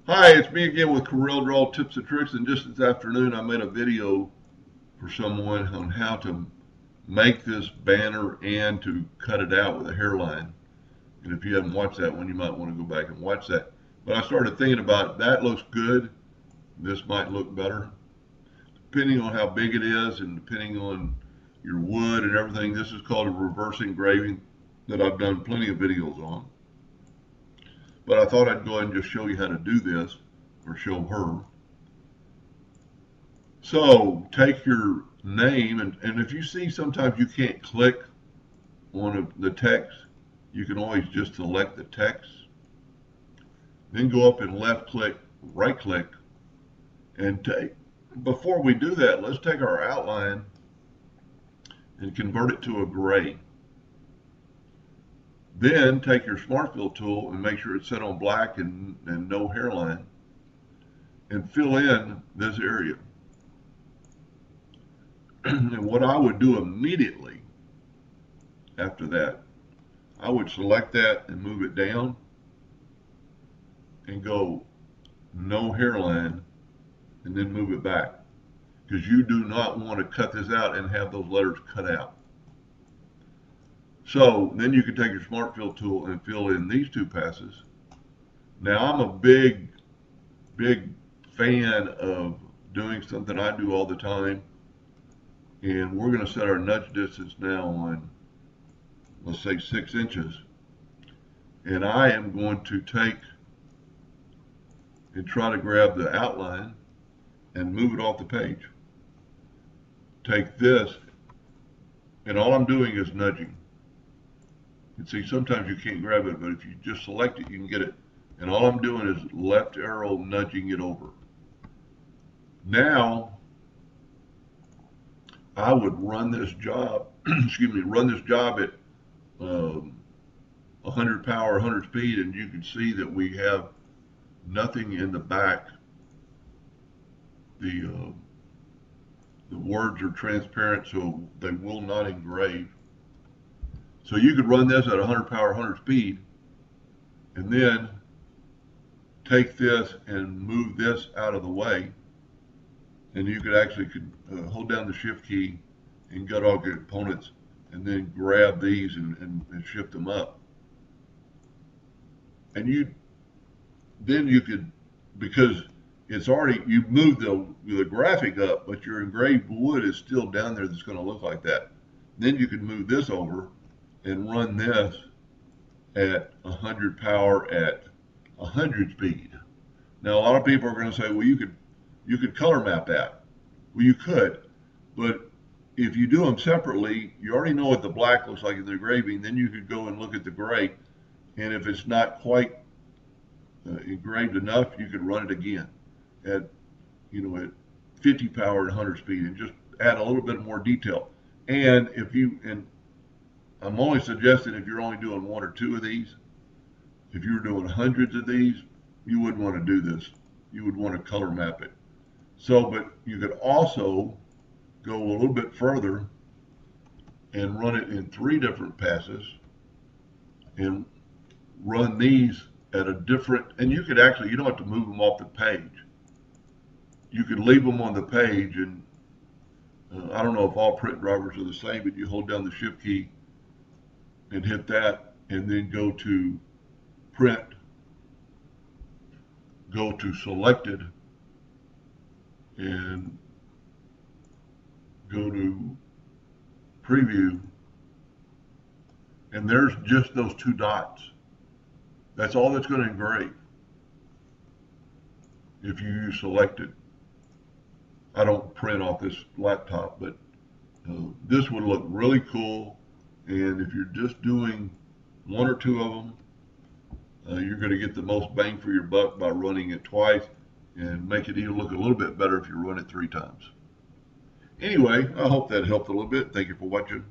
Hi, it's me again with Corel Draw Tips and Tricks, and just this afternoon I made a video for someone on how to make this banner and to cut it out with a hairline. And if you haven't watched that one, you might want to go back and watch that. But I started thinking about that looks good, this might look better. Depending on how big it is and depending on your wood and everything, this is called a reverse engraving that I've done plenty of videos on. But I thought I'd go ahead and just show you how to do this, or show her. So take your name, and if you see sometimes you can't click on the text, you can always just select the text. Then go up and left click, right click, and before we do that, let's take our outline and convert it to a gray. Then take your Smart Fill tool and make sure it's set on black and no hairline, and fill in this area. And what I would do immediately after that, I would select that and move it down and go no hairline and then move it back, because you do not want to cut this out and have those letters cut out. So then you can take your Smart Fill tool and fill in these two passes. Now I'm a big fan of doing something I do all the time, and we're going to set our nudge distance now on, let's say, 6 inches. And I am going to take and try to grab the outline and move it off the page. Take this, and all I'm doing is nudging. And see, sometimes you can't grab it, but if you just select it, you can get it. And all I'm doing is left arrow nudging it over. Now, I would run this job, run this job at 100 power, 100 speed, and you can see that we have nothing in the back. The words are transparent, so they will not engrave. So you could run this at 100 power, 100 speed, and then take this and move this out of the way, and you could actually hold down the shift key and get all your components and then grab these and shift them up. And then you could, because it's already, you moved the graphic up, but your engraved wood is still down there that's going to look like that. Then you could move this over and run this at 100 power at 100 speed. Now a lot of people are going to say, well, you could color map that. Well, you could, but if you do them separately, you already know what the black looks like in the engraving. Then you could go and look at the gray, and if it's not quite engraved enough, you could run it again at, at 50 power and 100 speed, and just add a little bit more detail. And I'm only suggesting if you're only doing one or two of these. If you were doing hundreds of these, you wouldn't want to do this. You would want to color map it. So, but you could also go a little bit further and run it in 3 different passes and run these at a different, and you could actually, you don't have to move them off the page. You could leave them on the page, and I don't know if all print drivers are the same, but you hold down the shift key and hit that, and then go to print, go to selected, and go to preview, and there's just those 2 dots. That's all that's going to engrave if you use selected. I don't print off this laptop, but this would look really cool. And if you're just doing 1 or 2 of them, you're going to get the most bang for your buck by running it twice, and make it even look a little bit better if you run it 3 times. Anyway, I hope that helped a little bit. Thank you for watching.